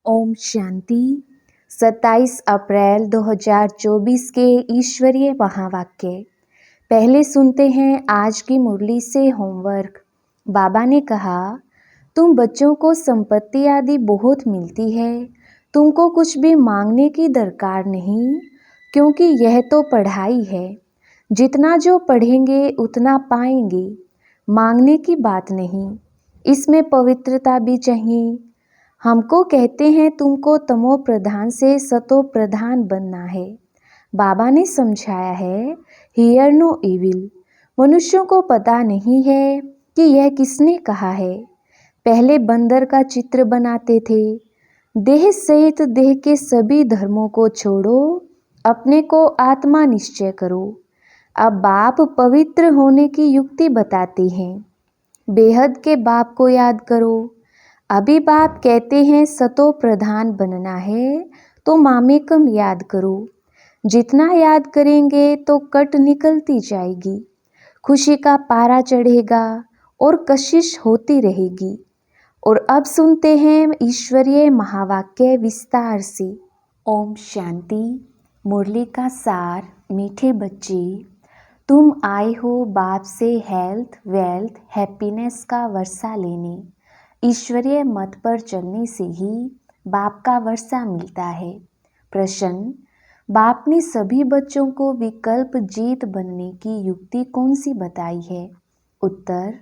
ओम शांति। 27 अप्रैल 2024 के ईश्वरीय महावाक्य। पहले सुनते हैं आज की मुरली से होमवर्क। बाबा ने कहा, तुम बच्चों को संपत्ति आदि बहुत मिलती है, तुमको कुछ भी मांगने की दरकार नहीं, क्योंकि यह तो पढ़ाई है। जितना जो पढ़ेंगे उतना पाएंगे, मांगने की बात नहीं। इसमें पवित्रता भी चाहिए। हमको कहते हैं तुमको तमो प्रधान से सतो प्रधान बनना है। बाबा ने समझाया है, हियर नो इविल। मनुष्यों को पता नहीं है कि यह किसने कहा है। पहले बंदर का चित्र बनाते थे। देह सहित देह के सभी धर्मों को छोड़ो, अपने को आत्मा निश्चय करो। अब बाप पवित्र होने की युक्ति बताते हैं। बेहद के बाप को याद करो। अभी बाप कहते हैं सतो प्रधान बनना है, तो मामेकम याद करो। जितना याद करेंगे तो कट निकलती जाएगी, खुशी का पारा चढ़ेगा और कशिश होती रहेगी। और अब सुनते हैं ईश्वरीय महावाक्य विस्तार से। ओम शांति। मुरली का सार। मीठे बच्चे, तुम आए हो बाप से हेल्थ, वेल्थ, हैप्पीनेस का वर्षा लेने। ईश्वरीय मत पर चलने से ही बाप का वर्षा मिलता है। प्रश्न, बाप ने सभी बच्चों को विकल्प जीत बनने की युक्ति कौन सी बताई है? उत्तर,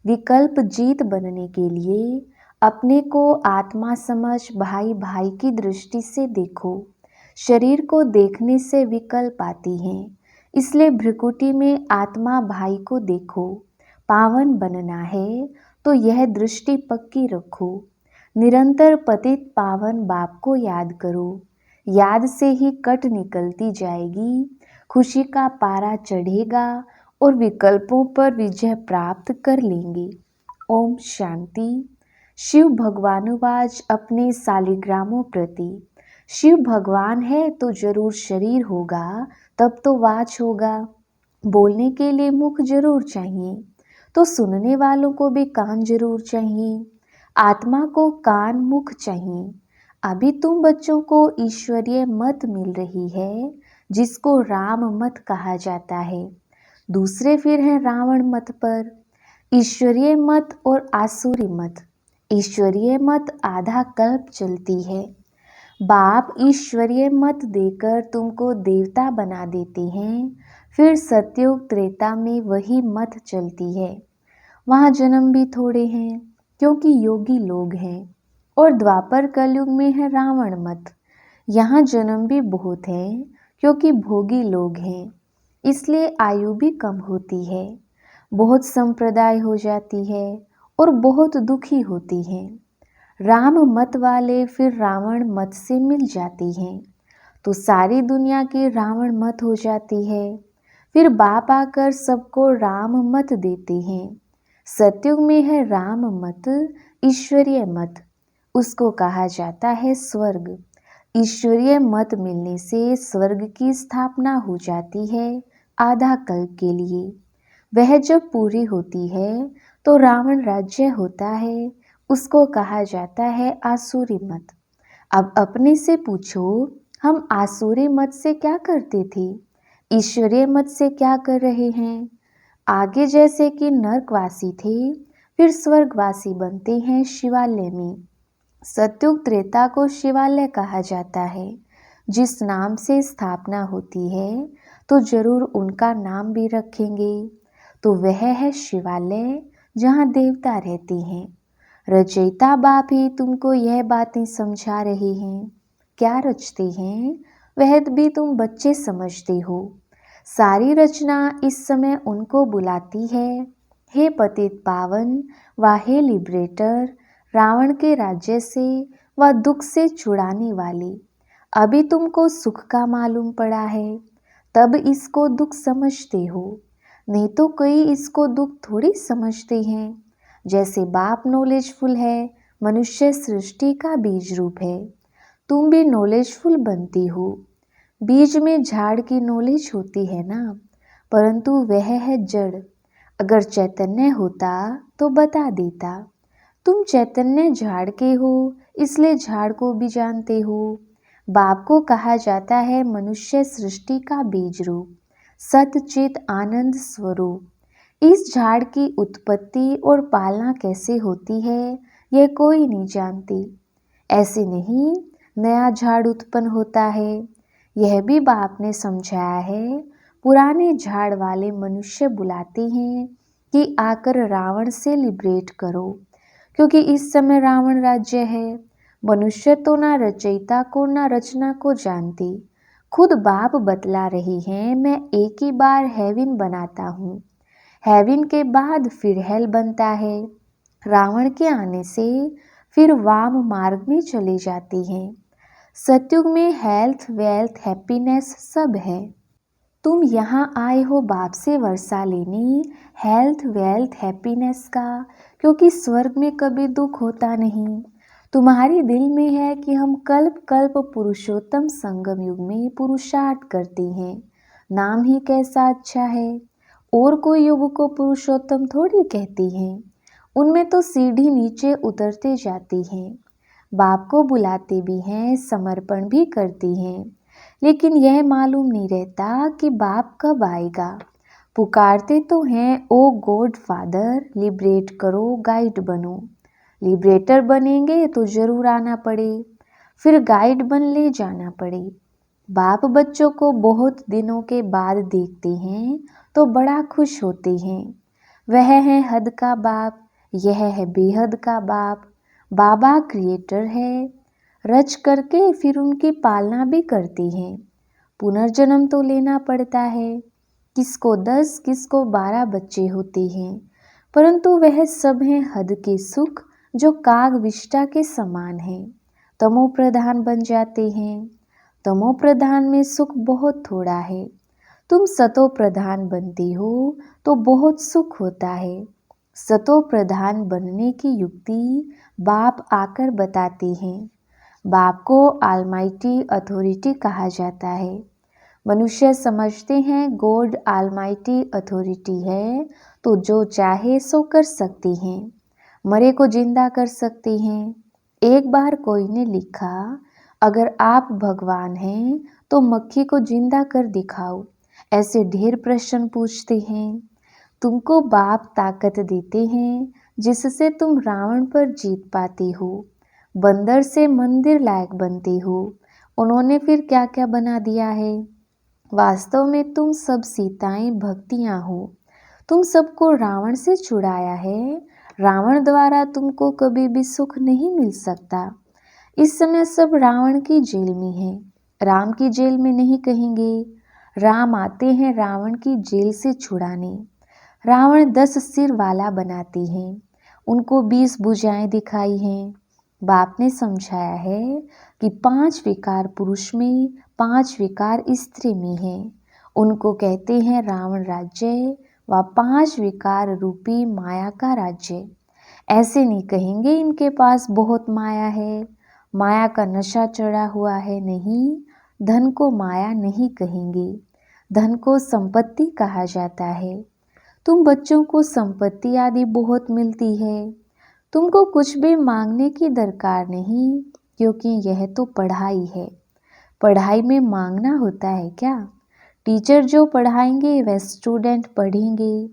विकल्प जीत बनने के लिए अपने को आत्मा समझ भाई भाई की दृष्टि से देखो। शरीर को देखने से विकल्प आती हैं, इसलिए भ्रिकुटी में आत्मा भाई को देखो। पावन बनना है तो यह दृष्टि पक्की रखो। निरंतर पतित पावन बाप को याद करो। याद से ही कट निकलती जाएगी, खुशी का पारा चढ़ेगा और विकल्पों पर विजय प्राप्त कर लेंगे। ओम शांति। शिव भगवानुवाच अपने सालिग्रामों प्रति। शिव भगवान है तो जरूर शरीर होगा, तब तो वाच होगा। बोलने के लिए मुख जरूर चाहिए, तो सुनने वालों को भी कान जरूर चाहिए। आत्मा को कान मुख चाहिए। अभी तुम बच्चों को ईश्वरीय मत मिल रही है, जिसको राम मत कहा जाता है। दूसरे फिर हैं रावण मत पर। ईश्वरीय मत और आसुरी मत। ईश्वरीय मत आधा कल्प चलती है। बाप ईश्वरीय मत देकर तुमको देवता बना देते हैं, फिर सतयुग त्रेता में वही मत चलती है। वहाँ जन्म भी थोड़े हैं, क्योंकि योगी लोग हैं। और द्वापर कलयुग में है रावण मत। यहाँ जन्म भी बहुत है, क्योंकि भोगी लोग हैं, इसलिए आयु भी कम होती है। बहुत संप्रदाय हो जाती है और बहुत दुखी होती हैं। राम मत वाले फिर रावण मत से मिल जाती हैं, तो सारी दुनिया की रावण मत हो जाती है। फिर बाप आकर सबको राम मत देते हैं। सतयुग में है राम मत, ईश्वरीय मत, उसको कहा जाता है स्वर्ग। ईश्वरीय मत मिलने से स्वर्ग की स्थापना हो जाती है आधा कल्प के लिए। वह जब पूरी होती है तो रावण राज्य होता है, उसको कहा जाता है आसुरी मत। अब अपने से पूछो, हम आसुरी मत से क्या करते थे, ईश्वरीय मत से क्या कर रहे हैं? आगे जैसे कि नरकवासी थे, फिर स्वर्गवासी बनते हैं शिवालय में। सतयुग त्रेता को शिवालय कहा जाता है। जिस नाम से स्थापना होती है तो जरूर उनका नाम भी रखेंगे, तो वह है शिवालय, जहाँ देवता रहते हैं। रचयिता बाप ही तुमको यह बातें समझा रहे हैं। क्या रचते हैं वह भी तुम बच्चे समझते हो। सारी रचना इस समय उनको बुलाती है, हे पतित पावन व हे लिबरेटर, रावण के राज्य से व दुख से छुड़ाने वाले। अभी तुमको सुख का मालूम पड़ा है, तब इसको दुख समझते हो, नहीं तो कई इसको दुख थोड़ी समझते हैं। जैसे बाप नॉलेजफुल है, मनुष्य सृष्टि का बीज रूप है, तुम भी नॉलेजफुल बनती हो। बीज में झाड़ की नॉलेज होती है ना, परंतु वह है जड़। अगर चैतन्य होता तो बता देता। तुम चैतन्य झाड़ के हो इसलिए झाड़ को भी जानते हो। बाप को कहा जाता है मनुष्य सृष्टि का बीज रूप, सतचित आनंद स्वरूप। इस झाड़ की उत्पत्ति और पालना कैसे होती है यह कोई नहीं जानती। ऐसे नहीं नया झाड़ उत्पन्न होता है, यह भी बाप ने समझाया है। पुराने झाड़ वाले मनुष्य बुलाते हैं कि आकर रावण से लिबरेट करो, क्योंकि इस समय रावण राज्य है। मनुष्य तो ना रचयिता को ना रचना को जानती। खुद बाप बतला रही हैं, मैं एक ही बार हेवन बनाता हूँ, हेवन के बाद फिर हेल बनता है। रावण के आने से फिर वाम मार्ग में चले जाती हैं। सतयुग में हेल्थ वेल्थ हैप्पीनेस सब है। तुम यहाँ आए हो बाप से वर्षा लेने हेल्थ वेल्थ हैप्पीनेस का, क्योंकि स्वर्ग में कभी दुख होता नहीं। तुम्हारे दिल में है कि हम कल्प कल्प पुरुषोत्तम संगम युग में पुरुषार्थ करते हैं। नाम ही कैसा अच्छा है। और कोई युग को पुरुषोत्तम थोड़ी कहती हैं, उनमें तो सीढ़ी नीचे उतरते जाती हैं। बाप को बुलाते भी हैं, समर्पण भी करती हैं, लेकिन यह मालूम नहीं रहता कि बाप कब आएगा। पुकारते तो हैं ओ गॉड फादर लिबरेट करो, गाइड बनो। लिबरेटर बनेंगे तो जरूर आना पड़े, फिर गाइड बन ले जाना पड़े। बाप बच्चों को बहुत दिनों के बाद देखते हैं तो बड़ा खुश होते हैं। वह है हद का बाप, यह है बेहद का बाप। बाबा क्रिएटर है, रच करके फिर उनकी पालना भी करती हैं। पुनर्जन्म तो लेना पड़ता है। किसको 10 किसको 12 बच्चे होते हैं, परंतु वह सब हैं हद के सुख जो काग विष्टा के समान है। तमो प्रधान बन जाते हैं। तमो प्रधान में सुख बहुत थोड़ा है। तुम सतो प्रधान बनती हो तो बहुत सुख होता है। सतो प्रधान बनने की युक्ति बाप आकर बताते हैं। बाप को आलमाइटी अथॉरिटी कहा जाता है। मनुष्य समझते हैं गॉड आलमाइटी अथॉरिटी है तो जो चाहे सो कर सकती हैं, मरे को जिंदा कर सकती हैं। एक बार कोई ने लिखा, अगर आप भगवान हैं तो मक्खी को जिंदा कर दिखाओ। ऐसे ढेर प्रश्न पूछते हैं। तुमको बाप ताकत देते हैं जिससे तुम रावण पर जीत पाती हो, बंदर से मंदिर लायक बनती हो। उन्होंने फिर क्या क्या बना दिया है। वास्तव में तुम सब सीताएं भक्तियां हो। तुम सबको रावण से छुड़ाया है। रावण द्वारा तुमको कभी भी सुख नहीं मिल सकता। इस समय सब रावण की जेल में है, राम की जेल में नहीं कहेंगे। राम आते हैं रावण की जेल से छुड़ाने। रावण 10 सिर वाला बनाते हैं, उनको 20 भुजाएं दिखाई हैं। बाप ने समझाया है कि 5 विकार पुरुष में 5 विकार स्त्री में है। उनको कहते हैं रावण राज्य व 5 विकार रूपी माया का राज्य। ऐसे नहीं कहेंगे इनके पास बहुत माया है, माया का नशा चढ़ा हुआ है, नहीं। धन को माया नहीं कहेंगे, धन को संपत्ति कहा जाता है। तुम बच्चों को संपत्ति आदि बहुत मिलती है, तुमको कुछ भी मांगने की दरकार नहीं, क्योंकि यह तो पढ़ाई है। पढ़ाई में मांगना होता है क्या? टीचर जो पढ़ाएंगे वह स्टूडेंट पढ़ेंगे,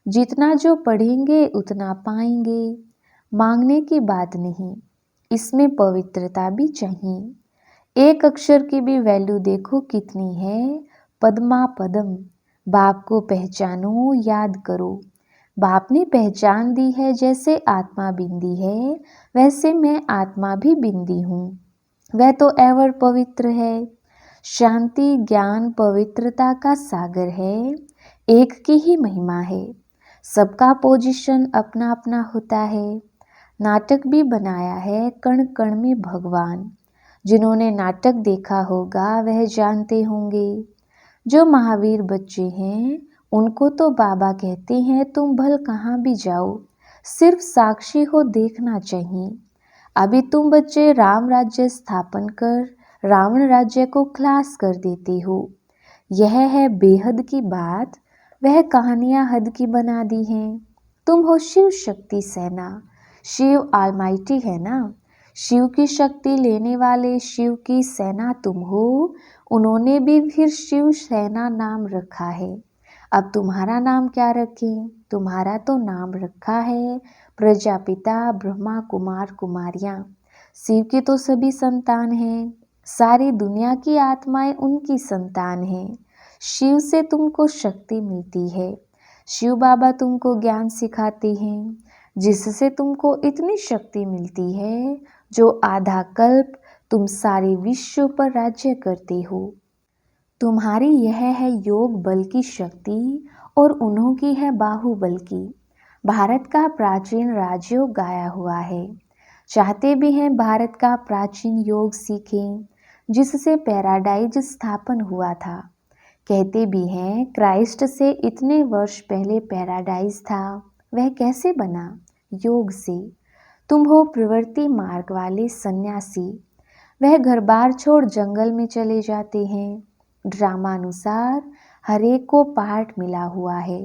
जितना जो पढ़ेंगे उतना पाएंगे। मांगने की बात नहीं, इसमें पवित्रता भी चाहिए। एक अक्षर की भी वैल्यू देखो कितनी है, पद्मा पदम। बाप को पहचानो, याद करो। बाप ने पहचान दी है, जैसे आत्मा बिंदी है वैसे मैं आत्मा भी बिंदी हूँ। वह तो एवर पवित्र है, शांति ज्ञान पवित्रता का सागर है। एक की ही महिमा है, सबका पोजीशन अपना अपना होता है। नाटक भी बनाया है कण कण में भगवान। जिन्होंने नाटक देखा होगा वह जानते होंगे। जो महावीर बच्चे हैं उनको तो बाबा कहते हैं तुम भल कहाँ भी जाओ, सिर्फ साक्षी हो देखना चाहिए। अभी तुम बच्चे राम राज्य स्थापन कर रावण राज्य को खलास कर देते हो। यह है बेहद की बात। वह कहानियाँ हद की बना दी हैं। तुम हो शिव शक्ति सेना, शिव आलमाइटी है ना। शिव की शक्ति लेने वाले शिव की सेना तुम हो, उन्होंने भी फिर शिव सेना नाम रखा है। अब तुम्हारा नाम क्या रखें? तुम्हारा तो नाम रखा है प्रजापिता ब्रह्मा कुमार कुमारियाँ। शिव की तो सभी संतान हैं, सारी दुनिया की आत्माएं उनकी संतान हैं। शिव से तुमको शक्ति मिलती है। शिव बाबा तुमको ज्ञान सिखाते हैं, जिससे तुमको इतनी शक्ति मिलती है जो आधा कल्प तुम सारे विश्व पर राज्य करते हो। तुम्हारी यह है योग बल की शक्ति और उन्हों की है बाहुबल की। भारत का प्राचीन राजयोग गाया हुआ है। चाहते भी हैं भारत का प्राचीन योग सीखें, जिससे पैराडाइज स्थापन हुआ था। कहते भी हैं क्राइस्ट से इतने वर्ष पहले पैराडाइज था, वह कैसे बना? योग से। तुम हो प्रवृत्ति मार्ग वाले सन्यासी, वह घर बार छोड़ जंगल में चले जाते हैं। ड्रामानुसार हर एक को पार्ट मिला हुआ है।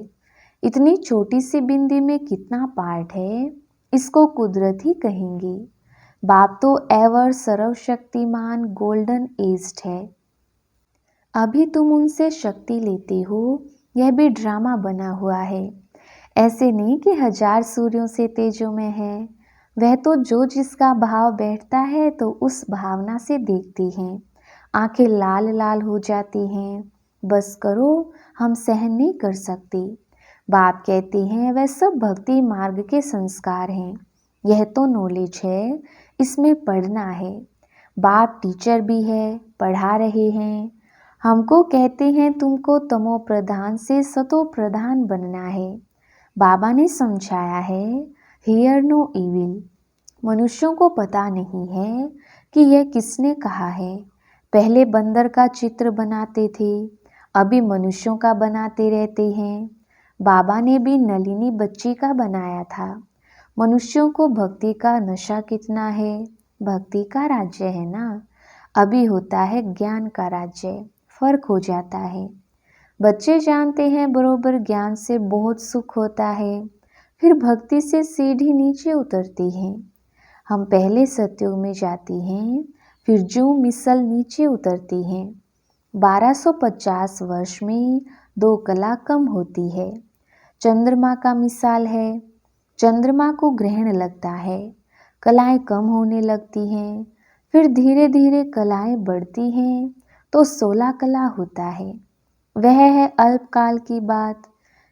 इतनी छोटी सी बिंदी में कितना पार्ट है, इसको कुदरत ही कहेंगे। बाप तो एवर सर्वशक्तिमान गोल्डन एज्ड है। अभी तुम उनसे शक्ति लेते हो, यह भी ड्रामा बना हुआ है। ऐसे नहीं कि 1000 सूर्यों से तेजों में है। वह तो जो जिसका भाव बैठता है तो उस भावना से देखती हैं। आंखें लाल लाल हो जाती हैं। बस करो, हम सहन नहीं कर सकते। बाप कहते हैं वह सब भक्ति मार्ग के संस्कार हैं। यह तो नॉलेज है, इसमें पढ़ना है। बाप टीचर भी है, पढ़ा रहे हैं। हमको कहते हैं तुमको तमो प्रधान से सतो प्रधान बनना है। बाबा ने समझाया है हियर नो इविल। मनुष्यों को पता नहीं है कि यह किसने कहा है। पहले बंदर का चित्र बनाते थे, अभी मनुष्यों का बनाते रहते हैं। बाबा ने भी नलिनी बच्ची का बनाया था। मनुष्यों को भक्ति का नशा कितना है? भक्ति का राज्य है ना। अभी होता है ज्ञान का राज्य, फर्क हो जाता है। बच्चे जानते हैं बरोबर ज्ञान से बहुत सुख होता है, फिर भक्ति से सीढ़ी नीचे उतरती है। हम पहले सतयुग में जाती हैं, फिर जो मिसल नीचे उतरती हैं। 1250 वर्ष में 2 कला कम होती है। चंद्रमा का मिसाल है। चंद्रमा को ग्रहण लगता है, कलाएं कम होने लगती हैं, फिर धीरे धीरे कलाएं बढ़ती हैं तो 16 कला होता है। वह है अल्पकाल की बात।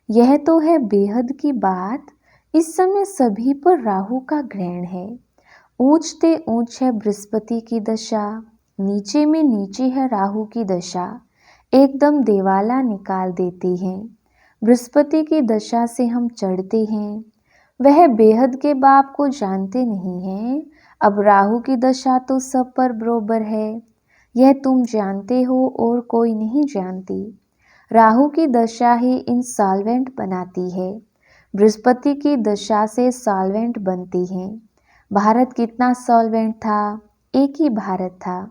यह तो है बेहद की बात। इस समय सभी पर राहु का ग्रहण है। ऊंचते ऊंच है बृहस्पति की दशा, नीचे में नीचे है राहु की दशा। एकदम देवाला निकाल देती हैं। बृहस्पति की दशा से हम चढ़ते हैं। वह बेहद के बाप को जानते नहीं हैं। अब राहु की दशा तो सब पर बरोबर है, यह तुम जानते हो और कोई नहीं जानती। राहु की दशा ही इंसॉल्वेंट बनाती है। बृहस्पति की दशा से सॉल्वेंट बनती हैं। भारत कितना सॉल्वेंट था? एक ही भारत था।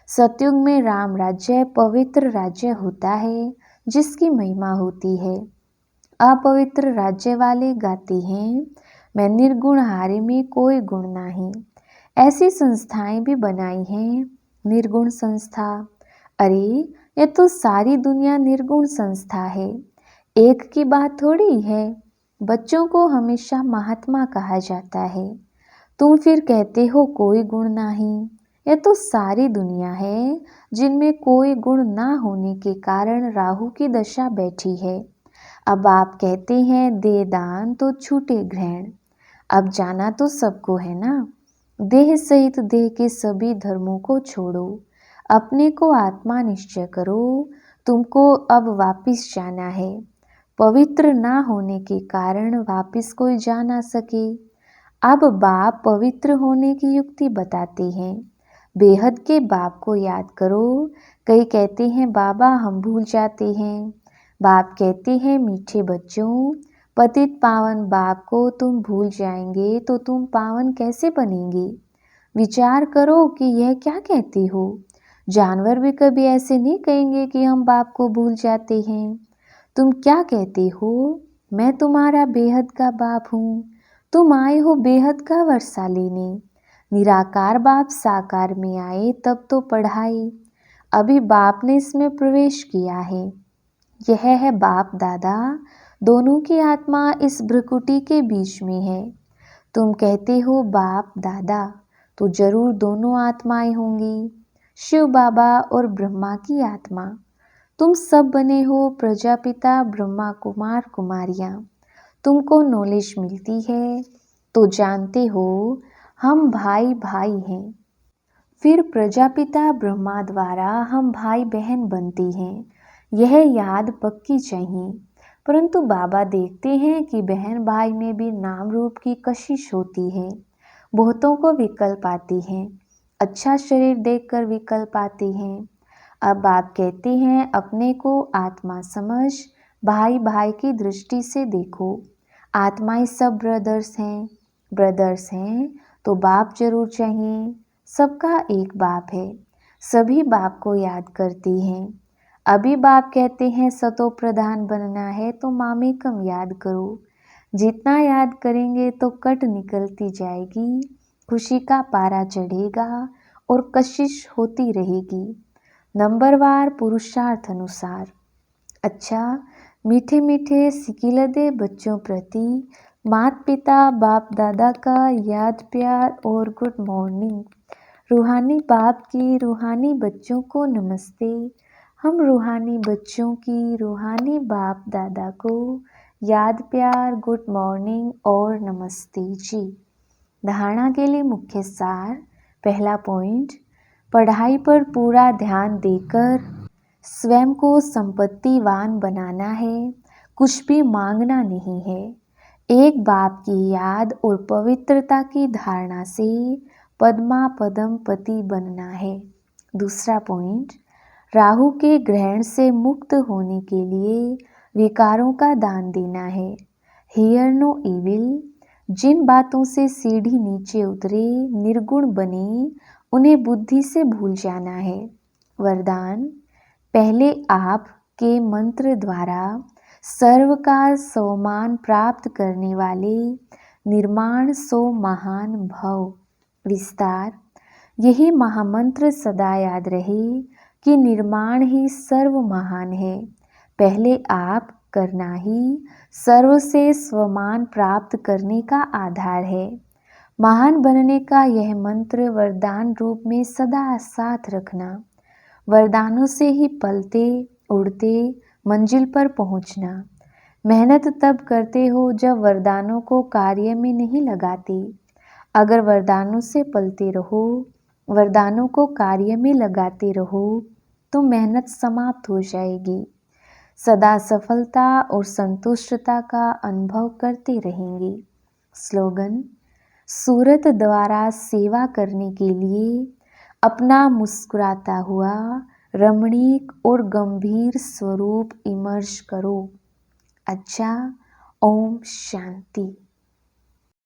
सतयुग में राम राज्य पवित्र राज्य होता है, जिसकी महिमा होती है। अपवित्र राज्य वाले गाते हैं मैं निर्गुण हारे में कोई गुण नहीं। ऐसी संस्थाएं भी बनाई हैं, निर्गुण संस्था। अरे ये तो सारी दुनिया निर्गुण संस्था है, एक की बात थोड़ी है। बच्चों को हमेशा महात्मा कहा जाता है। तुम फिर कहते हो कोई गुण नहीं। यह तो सारी दुनिया है जिनमें कोई गुण ना होने के कारण राहु की दशा बैठी है। अब आप कहते हैं दे दान तो छूटे ग्रहण। अब जाना तो सबको है ना। देह सहित देह के सभी धर्मों को छोड़ो, अपने को आत्मा निश्चय करो। तुमको अब वापिस जाना है। पवित्र ना होने के कारण वापिस कोई जा ना सके। अब बाप पवित्र होने की युक्ति बताते हैं। बेहद के बाप को याद करो। कई कहते हैं बाबा हम भूल जाते हैं। बाप कहते हैं मीठे बच्चों, पतित पावन बाप को तुम भूल जाएंगे तो तुम पावन कैसे बनेंगे? विचार करो कि यह क्या कहते हो। जानवर भी कभी ऐसे नहीं कहेंगे कि हम बाप को भूल जाते हैं। तुम क्या कहते हो? मैं तुम्हारा बेहद का बाप हूँ। तुम आए हो बेहद का वर्षा लेने। निराकार बाप साकार में आए तब तो पढ़ाई, अभी बाप ने इसमें प्रवेश किया है। यह है बाप दादा, दोनों की आत्मा इस भ्रकुटी के बीच में है। तुम कहते हो बाप दादा, तो जरूर दोनों आत्माएं होंगी, शिव बाबा और ब्रह्मा की आत्मा। तुम सब बने हो प्रजापिता ब्रह्मा कुमार कुमारियाँ। तुमको नॉलेज मिलती है तो जानते हो हम भाई भाई हैं। फिर प्रजापिता ब्रह्मा द्वारा हम भाई बहन बनते हैं, यह याद पक्की चाहिए। परंतु बाबा देखते हैं कि बहन भाई में भी नाम रूप की कशिश होती है। बहुतों को विकल्प आती हैं, अच्छा शरीर देखकर विकल्प आते हैं। अब आप कहते हैं अपने को आत्मा समझ, भाई भाई की दृष्टि से देखो। आत्माएं सब ब्रदर्स हैं तो बाप जरूर चाहिए। सबका एक बाप है, सभी बाप को याद करती हैं। अभी बाप कहते हैं सतो प्रधान बनना है तो मामेकम याद करो। जितना याद करेंगे तो कट निकलती जाएगी, खुशी का पारा चढ़ेगा और कशिश होती रहेगी, नंबरवार पुरुषार्थ अनुसार। अच्छा, मीठे मीठे सिकिलदे बच्चों प्रति माता पिता बाप दादा का याद प्यार और गुड मॉर्निंग। रूहानी बाप की रूहानी बच्चों को नमस्ते। हम रूहानी बच्चों की रूहानी बाप दादा को याद प्यार गुड मॉर्निंग और नमस्ते जी। धारणा के लिए मुख्य सार। पहला पॉइंट, पढ़ाई पर पूरा ध्यान देकर स्वयं को संपत्तिवान बनाना है, कुछ भी मांगना नहीं है। एक बाप की याद और पवित्रता की धारणा से पद्मा पदम पति बनना है। दूसरा पॉइंट, राहु के ग्रहण से मुक्त होने के लिए विकारों का दान देना है। हियर नो इविल, जिन बातों से सीढ़ी नीचे उतरे निर्गुण बने उन्हें बुद्धि से भूल जाना है। वरदान, पहले आप के मंत्र द्वारा सर्व का सम्मान प्राप्त करने वाले निर्माण सो महान भव। विस्तार, यही महामंत्र सदा याद रहे कि निर्माण ही सर्व महान है। पहले आप करना ही सर्व से स्वमान प्राप्त करने का आधार है। महान बनने का यह मंत्र वरदान रूप में सदा साथ रखना। वरदानों से ही पलते उड़ते मंजिल पर पहुंचना। मेहनत तब करते हो जब वरदानों को कार्य में नहीं लगाते। अगर वरदानों से पलते रहो, वरदानों को कार्य में लगाते रहो तो मेहनत समाप्त हो जाएगी। सदा सफलता और संतुष्टता का अनुभव करते रहेंगे। स्लोगन, सूरत द्वारा सेवा करने के लिए अपना मुस्कुराता हुआ रमणीक और गंभीर स्वरूप इमर्ज करो। अच्छा, ओम शांति।